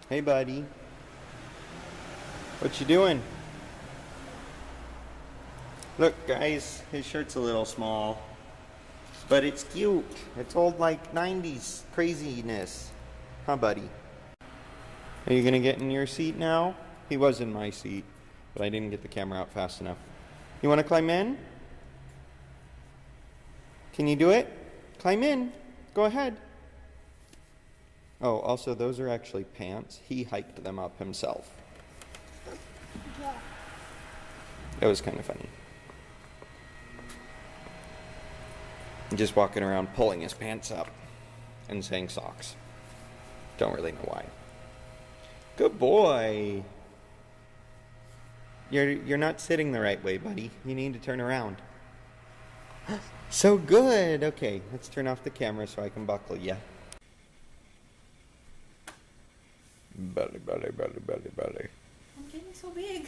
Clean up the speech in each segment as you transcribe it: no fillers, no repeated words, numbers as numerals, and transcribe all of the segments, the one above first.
Hey, buddy. What you doing? Look, guys, his shirt's a little small, but it's cute. It's old, like, 90s craziness. Huh, buddy? Are you gonna get in your seat now? He was in my seat, but I didn't get the camera out fast enough. You wanna climb in? Can you do it? Climb in. Go ahead. Oh, also, those are actually pants. He hiked them up himself. That was kind of funny. Just walking around pulling his pants up and saying socks. Don't really know why. Good boy. You're not sitting the right way, buddy. You need to turn around. So good. Okay, let's turn off the camera so I can buckle you. Belly, belly, belly, belly, belly. I'm getting so big.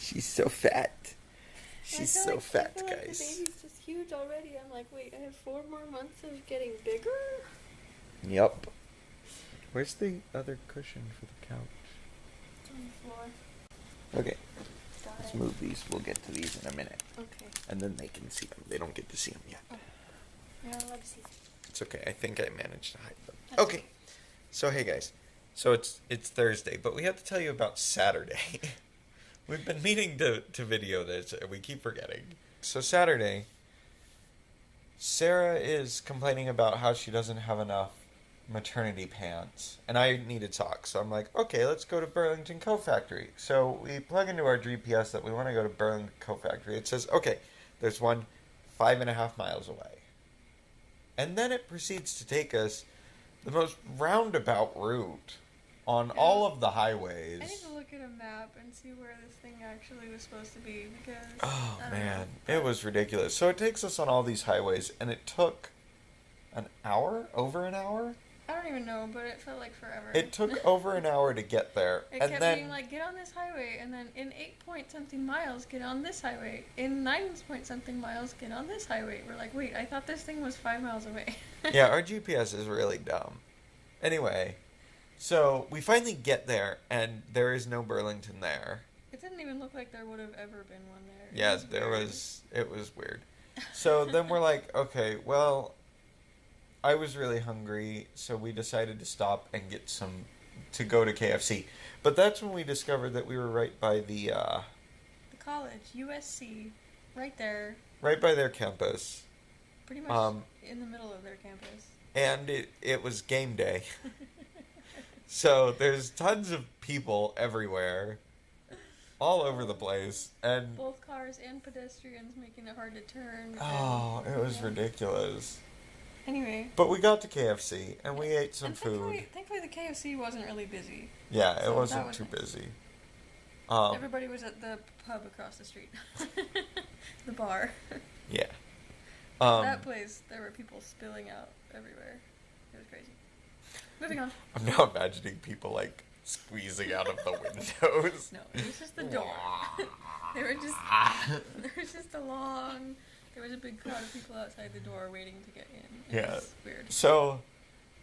She's so fat. She's so I fat, feel like guys. the baby's just huge already. I'm like, wait, I have 4 more months of getting bigger? Yep. Where's the other cushion for the couch? It's on the floor. Okay, Got let's it. move these. We'll get to these in a minute. Okay. And then they can see them. They don't get to see them yet. You're not allowed to see. It's okay. I think I managed to hide them. That's Okay. So hey guys. So it's Thursday, but we have to tell you about Saturday. We've been meaning to video this and we keep forgetting. So Saturday, Sarah is complaining about how she doesn't have enough maternity pants. And I needed socks. So I'm like, okay, let's go to Burlington Coat Factory. So we plug into our GPS that we want to go to Burlington Coat Factory. It says, okay, there's one 5.5 miles away. And then it proceeds to take us the most roundabout route on all of the highways. I need to look at a map and see where this thing actually was supposed to be because. Oh, I don't man. know. It was ridiculous. So it takes us on all these highways, and it took an hour? Over an hour? I don't even know, but it felt like forever. It took over an hour to get there. It and kept then being like, get on this highway, and then in 8 point something miles, get on this highway. In 9 point something miles, get on this highway. We're like, wait, I thought this thing was 5 miles away. yeah, our GPS is really dumb. Anyway, so we finally get there, and there is no Burlington there. It didn't even look like there would have ever been one there. Yeah, it was weird. So then we're like, okay, well, I was really hungry, so we decided to stop and to go to KFC. But that's when we discovered that we were right by the college, USC, right there, right by their campus. pretty much in the middle of their campus. And it was game day. So there's tons of people everywhere, all over the place, and Both cars and pedestrians making it hard to turn. oh, it was ridiculous. Anyway. But we got to KFC and we ate some And food. thankfully the KFC wasn't really busy. Yeah, it So wasn't that was too nice. busy. Everybody was at the pub across the street. The bar. Yeah. That place, there were people spilling out everywhere. It was crazy. Moving on. I'm now imagining people like squeezing out of the windows. No, it was just the door. There was just a long. There was a big crowd of people outside the door waiting to get in. It Yeah. was weird. So,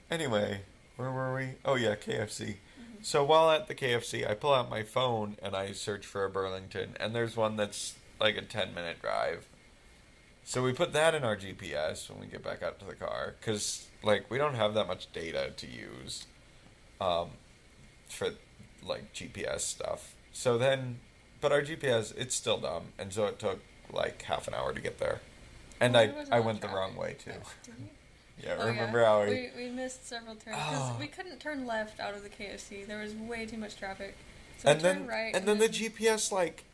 anyway, where were we? Oh yeah, KFC. Mm-hmm. So while at the KFC, I pull out my phone and I search for a Burlington, and there's one that's like a 10-minute drive. So we put that in our GPS when we get back out to the car, because like we don't have that much data to use, for like GPS stuff. So then, but our GPS, it's still dumb, and so it took like half an hour to get there, and Well, there was a I lot of went the traffic. wrong way too. Did you? Yeah, Oh, remember yeah. how we missed several turns because Oh. we couldn't turn left out of the KFC. There was way too much traffic. So and we then turned right. and then the GPS like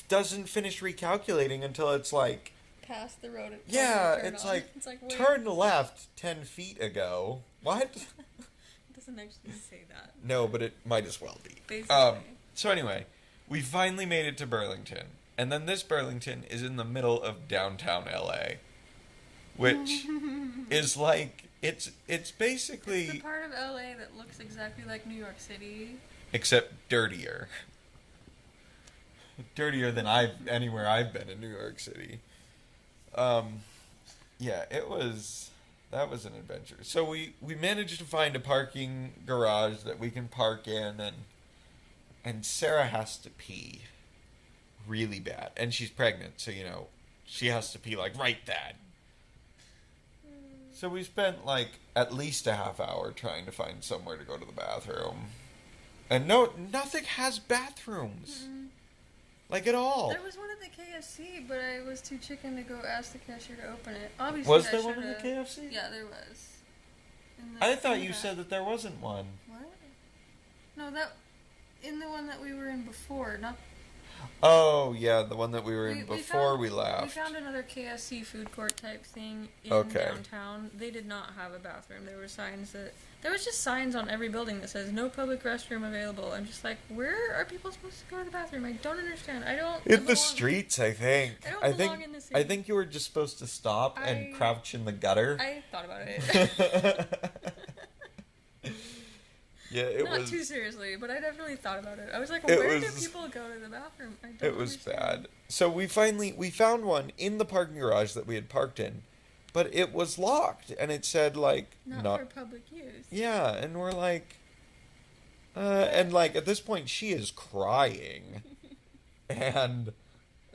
doesn't finish recalculating until it's like past the road. It yeah, turned it's on. like it's like wait, turn left 10 feet ago. What? It doesn't actually say that. No, but it might as well be. Basically. So anyway, we finally made it to Burlington, and then this Burlington is in the middle of downtown LA, which is like it's basically It's the part of LA that looks exactly like New York City. except dirtier. Dirtier than anywhere I've been in New York City. Yeah, it was that was an adventure. So we managed to find a parking garage that we can park in, and Sarah has to pee really bad, and she's pregnant, so she has to pee like right then. So we spent like at least a half hour trying to find somewhere to go to the bathroom, and nothing has bathrooms. Mm-mm. Like at all. There was one at the KFC, but I was too chicken to go ask the cashier to open it. Obviously, was there one in the KFC? Yeah, there was. I thought you said that there wasn't one. What? No, that in the one that we were in before, not. Oh yeah, the one that we were in before we left. We found another KFC food court type thing in downtown. They did not have a bathroom. There was just signs on every building that says no public restroom available. I'm just like, where are people supposed to go to the bathroom? I don't understand. In the streets, I think. I don't belong in the city. I think you were just supposed to stop and crouch in the gutter. I thought about it. Yeah, it was... Not too seriously, but I definitely thought about it. I was like, where do people go to the bathroom? It was bad. So we found one in the parking garage that we had parked in, but it was locked, and it said, like... Not for public use. Yeah, and we're like... and, like, at this point, she is crying. and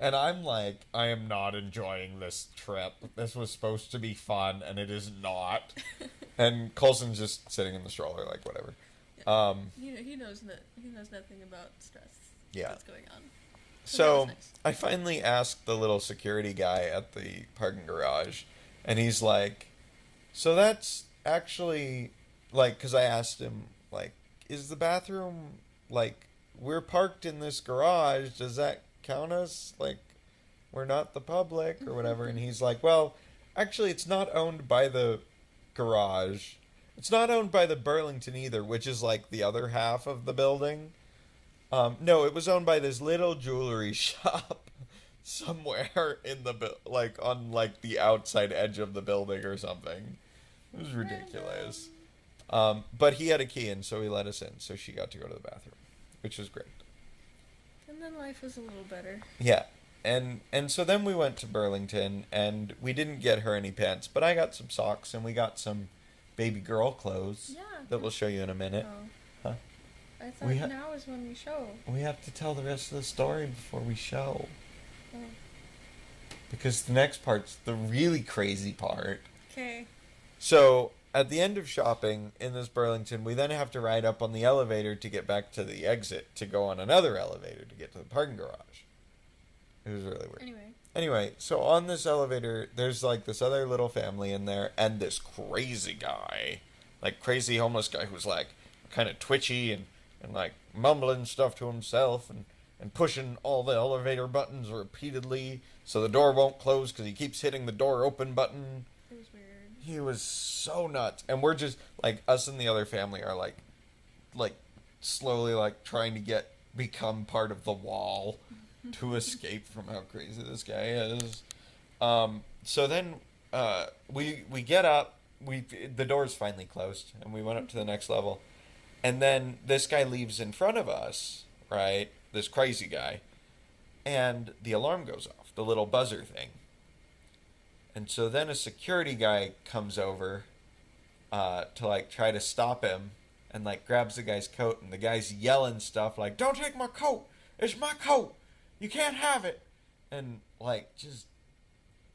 I'm like, I am not enjoying this trip. This was supposed to be fun, and it is not. And Colson's just sitting in the stroller, like, whatever. He knows nothing about stress. Yeah. What's going on? So nice. I finally asked the little security guy at the parking garage, and he's like, so that's actually, like, because I asked him, like, is the bathroom, like, we're parked in this garage, does that count us, like, we're not the public, or whatever? And he's like, well, actually, it's not owned by the garage. It's not owned by the Burlington either, which is like the other half of the building. No, it was owned by this little jewelry shop somewhere in the on like the outside edge of the building or something. It was ridiculous. But he had a key, and so he let us in, so she got to go to the bathroom, which was great. And then life was a little better. Yeah. And so then we went to Burlington, and we didn't get her any pants, but I got some socks, and we got some baby girl clothes that we'll show you in a minute. Oh. Huh? I thought now is when we show. We have to tell the rest of the story before we show. Oh. Because the next part's the really crazy part. Okay. So, at the end of shopping in this Burlington, we then have to ride up on the elevator to get back to the exit to go on another elevator to get to the parking garage. It was really weird. Anyway, so on this elevator, there's like this other little family in there, and this crazy guy, like crazy homeless guy who's like kind of twitchy and like mumbling stuff to himself and pushing all the elevator buttons repeatedly so the door won't close because he keeps hitting the door open button. It was weird. He was so nuts. And we're just, like, us and the other family are like slowly like trying to become part of the wall to escape from how crazy this guy is. So then we get up. The door's finally closed, and we went up to the next level. And then this guy leaves in front of us, right? This crazy guy. And the alarm goes off, the little buzzer thing. And so then a security guy comes over to, like, try to stop him and, like, grabs the guy's coat. And the guy's yelling stuff like, don't take my coat! It's my coat! You can't have it! And, like, just...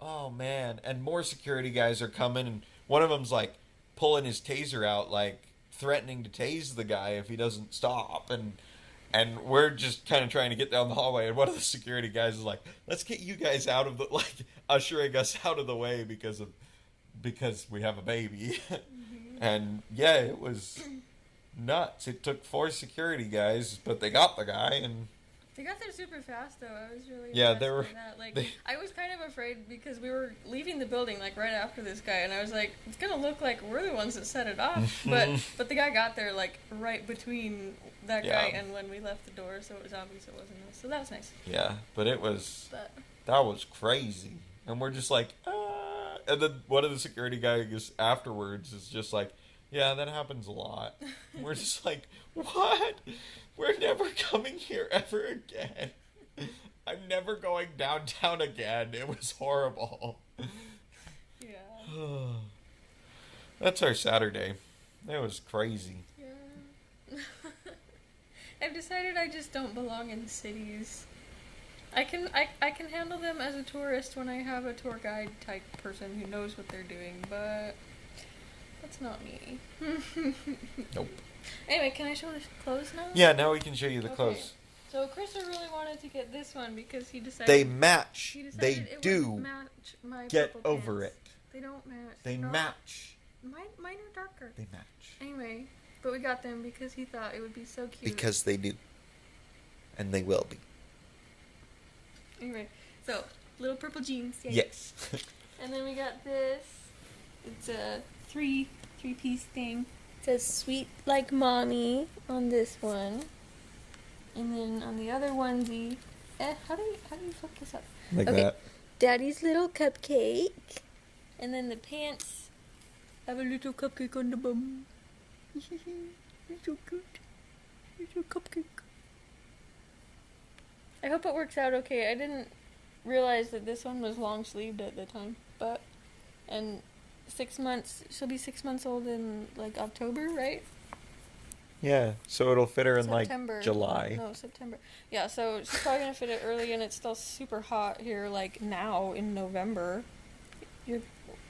Oh, man. And more security guys are coming, and one of them's, like, pulling his taser out, like, threatening to tase the guy if he doesn't stop. And we're just kind of trying to get down the hallway, and one of the security guys is like, let's get you guys out of the... Like, ushering us out of the way because we have a baby. Mm-hmm. And, yeah, it was nuts. It took 4 security guys, but they got the guy, and... They got there super fast, though. I was really they were. That. Like, I was kind of afraid because we were leaving the building like right after this guy, and I was like, it's gonna look like we're the ones that set it off. but the guy got there like right between that guy and when we left the door, so it was obvious it wasn't us. So that was nice. Yeah, but it was. That was crazy, and we're just like, ah. And then one of the security guys afterwards is just like, yeah, that happens a lot. We're just like, what? We're never coming here ever again. I'm never going downtown again. It was horrible. Yeah. That's our Saturday. That was crazy. Yeah. I've decided I just don't belong in cities. I can handle them as a tourist when I have a tour guide type person who knows what they're doing, but that's not me. Nope. Anyway, can I show the clothes now? Yeah, now we can show you the Okay. clothes. So Krista really wanted to get this one because he decided They match. he decided They it do. would match my Get purple over pants. it. They don't match. They They're not- match. Mine are darker. They match. Anyway, but we got them because he thought it would be so cute. Because they do. And they will be. Anyway, so little purple jeans. Yay. Yes. And then we got this. It's a three-piece thing. It says "Sweet Like Mommy" on this one, and then on the other onesie, how do you flip this up? Like Okay. that. Daddy's little cupcake, and then the pants have a little cupcake on the bum. It's so cute. It's a cupcake. I hope it works out okay. I didn't realize that this one was long sleeved at the time, and 6 months. She'll be 6 months old in like October, right? Yeah, so it'll fit her in September. like July. No, September. Yeah, so she's probably gonna fit it early, and it's still super hot here, like now in November.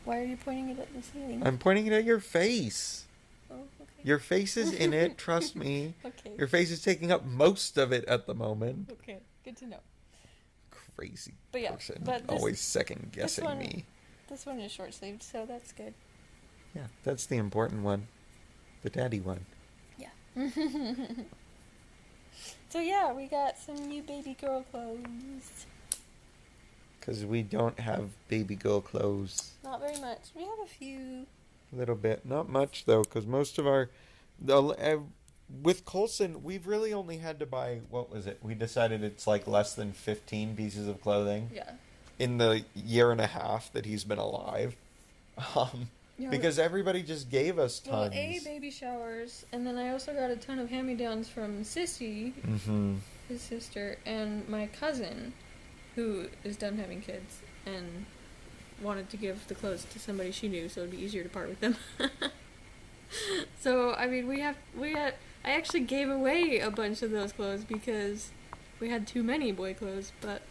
Why are you pointing it at the ceiling? I'm pointing it at your face. Oh, okay. Your face is in it, trust me. Okay. Your face is taking up most of it at the moment. Okay, good to know. Crazy But yeah, person. but this- Always second guessing one- me. This one is short sleeved, so that's good. Yeah, that's the important one. The daddy one. Yeah. So yeah, we got some new baby girl clothes. Because we don't have baby girl clothes. Not very much. We have a few. A little bit. Not much, though, because most of our... with Coulson, we've really only had to buy... What was it? We decided it's like less than 15 pieces of clothing. Yeah. In the year and a half that he's been alive. Yeah, Because everybody just gave us well, tons. baby showers, and then I also got a ton of hand-me-downs from Sissy, Mm-hmm. his sister, and my cousin, who is done having kids, and wanted to give the clothes to somebody she knew, so it'd be easier to part with them. So, I mean, I actually gave away a bunch of those clothes because we had too many boy clothes, but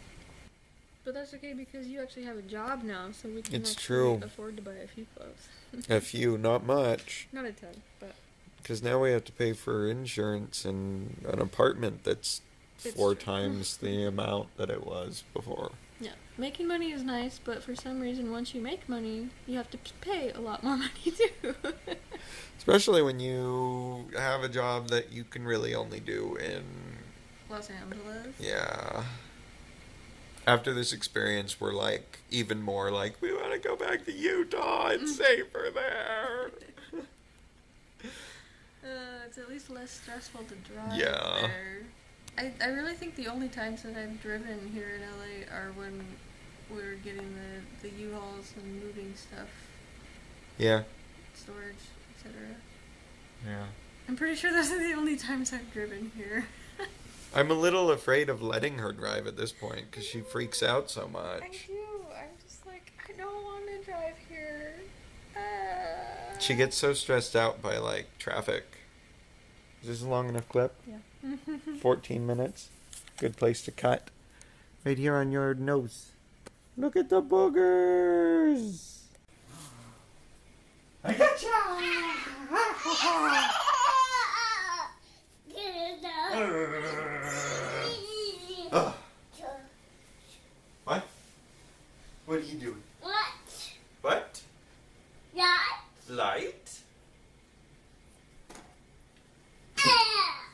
that's okay because you actually have a job now, so we can It's actually true. afford to buy a few clothes. A few, not much. Not a ton, but Because now we have to pay for insurance and an apartment that's It's 4 true. times the amount that it was before. yeah, making money is nice, but for some reason, once you make money, you have to pay a lot more money too. Especially when you have a job that you can really only do in... Los Angeles. Yeah. After this experience, we're like, even more like, we want to go back to Utah. It's safer there. It's at least less stressful to drive Yeah. there. I really think the only times that I've driven here in LA are when we're getting the U-Hauls and moving stuff, Yeah. storage, etc. Yeah. I'm pretty sure those are the only times I've driven here. I'm a little afraid of letting her drive at this point because she freaks out so I much. do. I'm just like, I don't want to drive here. She gets so stressed out by, like, traffic. Is this a long enough clip? Yeah. 14 minutes. Good place to cut. Right here on your nose. Look at the boogers! I gotcha! What? What are you doing? What? Light?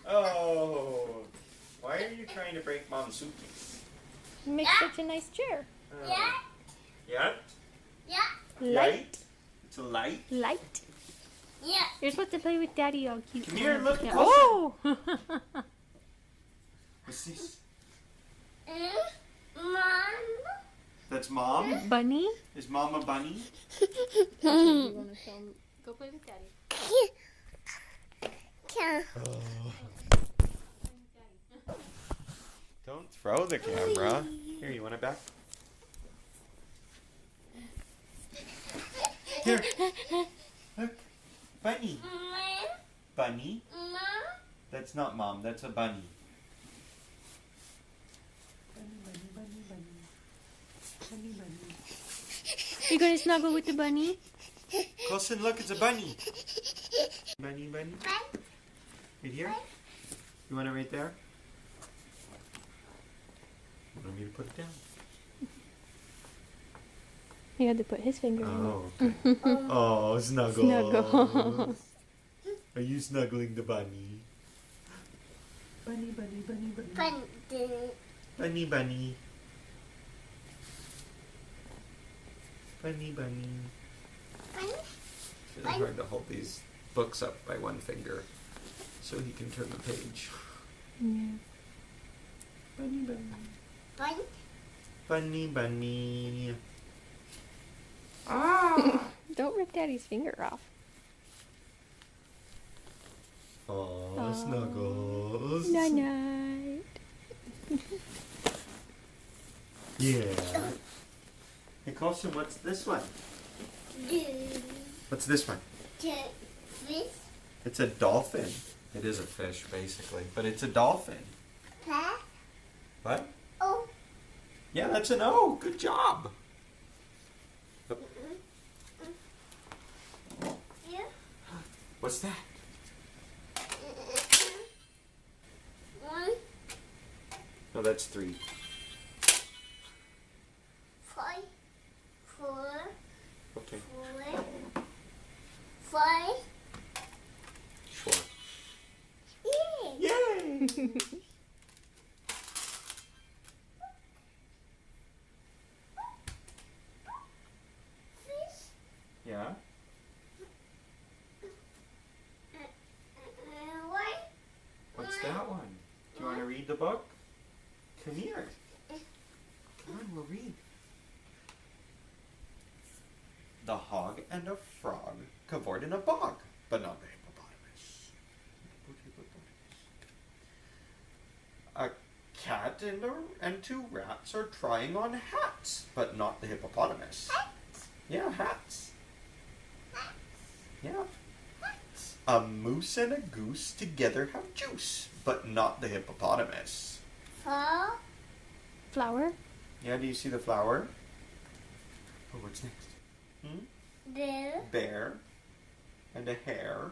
Oh. Why are you trying to break Mom's suitcase? You make such a nice chair. Yeah? Light. It's a light. Light. You're supposed to play with Daddy all cute. Come here, look, Yeah. closer. Oh! What's this? Mom. That's Mom? Bunny? Is Mom a bunny? You wanna film? Go play with Daddy. Don't throw the camera. Here, you want it back? Here. Look. Bunny. Bunny. That's not Mom. That's a bunny. Bunny. You gonna snuggle with the bunny? Colson, look, it's a bunny. Bunny. Right here? You want it right there? You want me to put it down? He had to put his finger in Oh, okay. Oh, snuggle. Snuggle. Are you snuggling the bunny? Bunny. It's really hard to hold these books up by one finger so he can turn the page. Yeah. Bunny. Ah! Don't rip Daddy's finger off. Oh, snuggles. Night. Yeah. Hey, Colson, what's this one? What's this one? Fish. It's a dolphin. It is a fish, basically, but it's a dolphin. What? Oh. Yeah, that's an O. Good job. Yeah. What's that? One, No, that's 3. 5, 4, Okay. 4, 5. Sure. Yay! Yay! Fish. Yeah. One. What's that one? Do you want to read the book? Come here. Come on, we'll read. The hog and a frog cavorted in a bog, but not the hippopotamus. A cat and 2 rats are trying on hats, but not the hippopotamus. Yeah, hats. Yeah. A moose and a goose together have juice, but not the hippopotamus. 4. Flower? Yeah, do you see the flower? Oh, what's next? Bear and a hare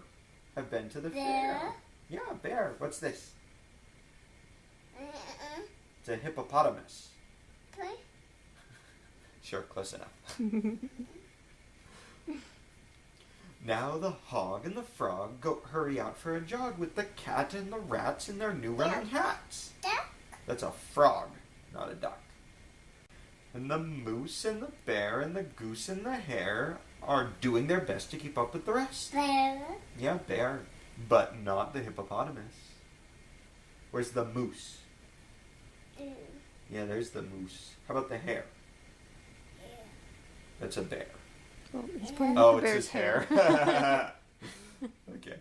have been to the fair. Yeah, bear. What's this? It's a hippopotamus. Sure, close enough. Now the hog and the frog go hurry out for a jog with the cat and the rats in their new running hats. That's a frog, not a duck. And the moose and the bear and the goose and the hare are doing their best to keep up with the rest. Yeah, bear, but not the hippopotamus. Where's the moose? Yeah, there's the moose. How about the hare? That's a bear. Well, he's pointing at Oh, the it's bear's his hair. Okay.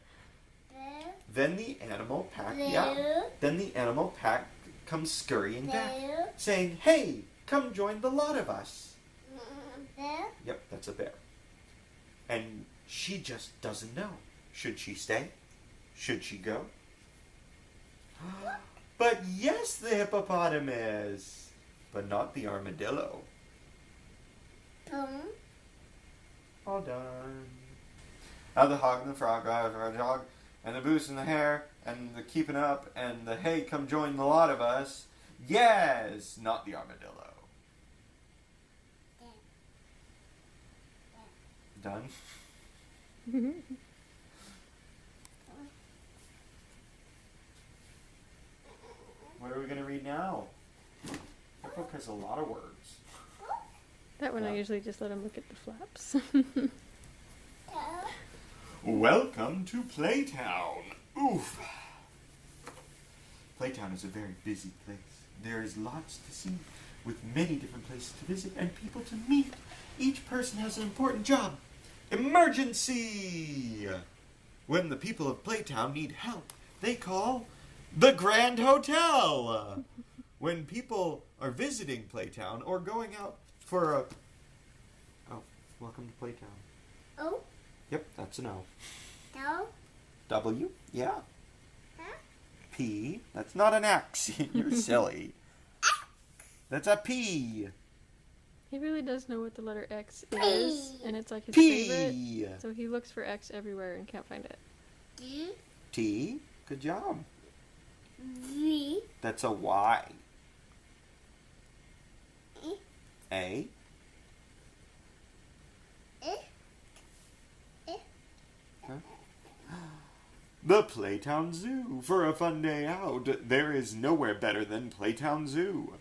Then the animal pack, Then the animal pack comes scurrying back, saying, "Hey, come join the lot of us." Yep, that's a bear. And she just doesn't know. Should she stay? Should she go? But yes, the hippopotamus. But not the armadillo. All done. Now the hog and the frog are a jog, and the goose and the hare, and the keeping up, and the hey, come join the lot of us. Yes, not the armadillo. Done? What are we going to read now? That book has a lot of words. That one I Yeah. usually just let him look at the flaps. Welcome to Playtown. Oof. Playtown is a very busy place. There is lots to see, with many different places to visit and people to meet. Each person has an important job. Emergency! When the people of Playtown need help, they call the Grand Hotel. When people are visiting Playtown or going out for a... Oh, welcome to Playtown. Oh. Yep, that's an O. No. W? Yeah. Huh? P? That's not an X. You're silly. That's a P. He really does know what the letter X is, and it's like his P. favorite. So he looks for X everywhere and can't find it. D. T. Good job. V. That's a Y. E. A. E. E. The Playtown Zoo. For a fun day out, there is nowhere better than Playtown Zoo.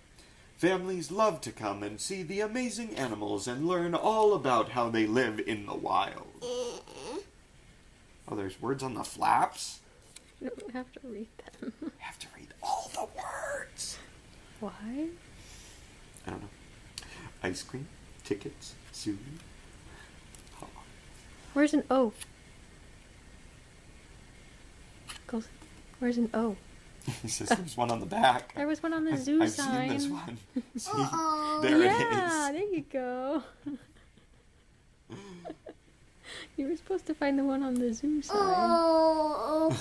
Families love to come and see the amazing animals and learn all about how they live in the wild. Oh, there's words on the flaps? You don't have to read them. I have to read all the words. Why? I don't know. Ice cream, tickets, zoo. Oh. Where's an O? Goes. Where's an O? He says there's one on the back. There was one on the zoo I've sign. seen this one. See? Uh-oh. There Yeah, it there you go. You were supposed to find the one on the zoo sign. Oh.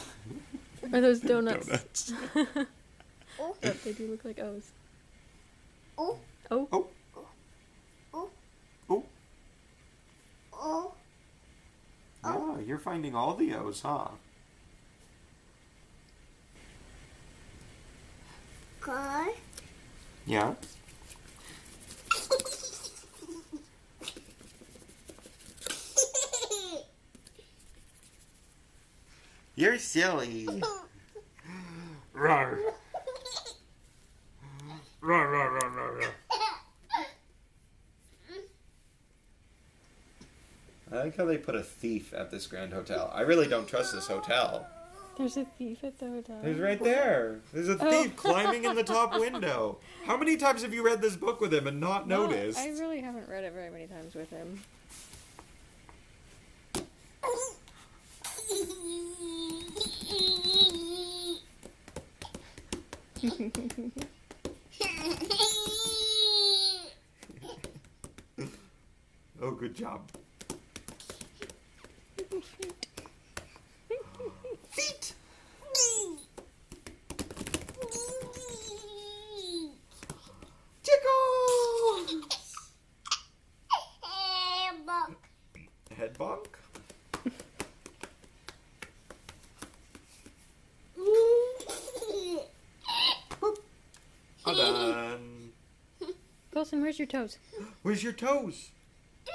Or those is. donuts. Donuts. But they do look like O's. Oh. Oh. Oh. Oh. Oh. Oh. Yeah, you're finding all the O's, huh? Car. Yeah. You're silly. Rawr. Rawr, rawr, rawr, rawr, rawr. I like how they put a thief at this Grand Hotel. I really don't trust this hotel. There's a thief at the hotel. There's right there. There's a thief climbing in the top window. How many times have you read this book with him and not No, noticed? I really haven't read it very many times with him. Oh, good job. Feet. Tickle. Head bonk. All done. Colson, where's your toes? Where's your toes?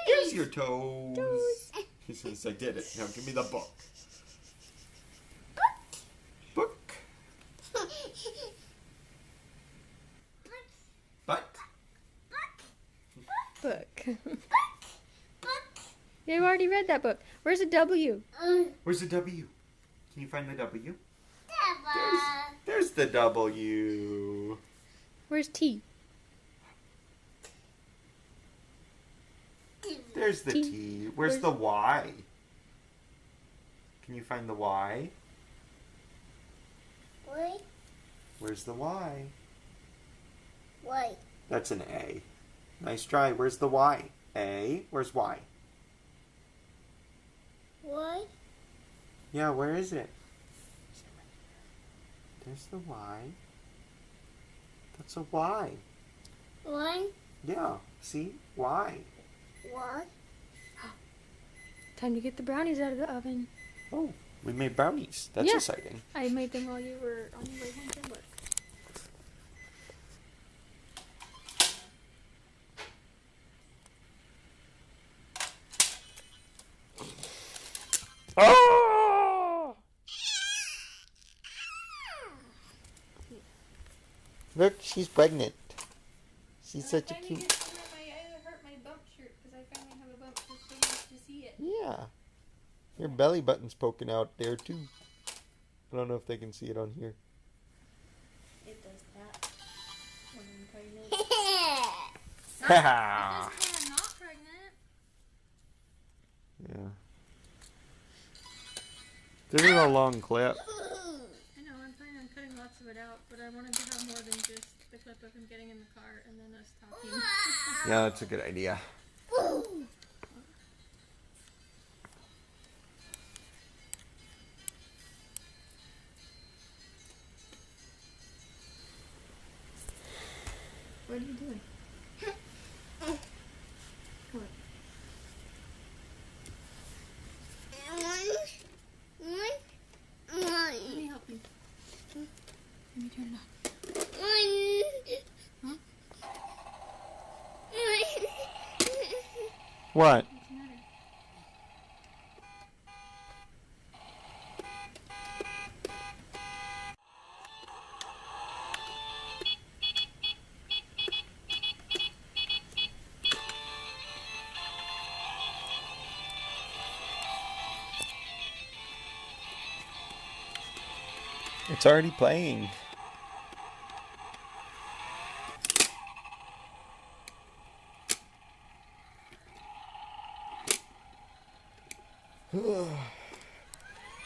Here's your toes. He says, I did it. Now give me the book. Book. Butt. Book. You already read that book. Where's a W? Where's the W? Can you find the W? There's the W. Where's T? There's the T. T. Where's the Y? Can you find the Y? Wait. Where's the Y? Wait. That's an A. Nice try. Where's the Y? A. Where's Y? Wait. Yeah, where is it? There's the Y. That's a Y. One. Yeah, see? Y. One. Time to get the brownies out of the oven. Oh, we made brownies. That's Yeah. exciting. I made them while you were on your way home from work. Oh! Look, she's pregnant. She's such a cute. I hurt my bump shirt because I finally have a bump just so you to see it. Yeah. Your belly button's poking out there too. I don't know if they can see it on here. It does that when I'm pregnant. Ha It does when I'm not pregnant. Yeah. This is a long clip. I know, I'm planning on cutting lots of it out, but I wanted to have more than just the clip of him getting in the car and then us talking. Yeah, that's a good idea. What are you doing? Come on. Let me help you. Let me turn it on. Huh? What? What's the matter? It's already playing.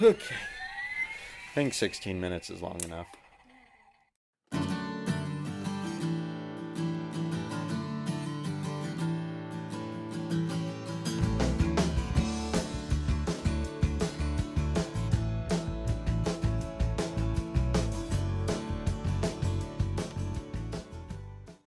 Okay. I think 16 minutes is long enough.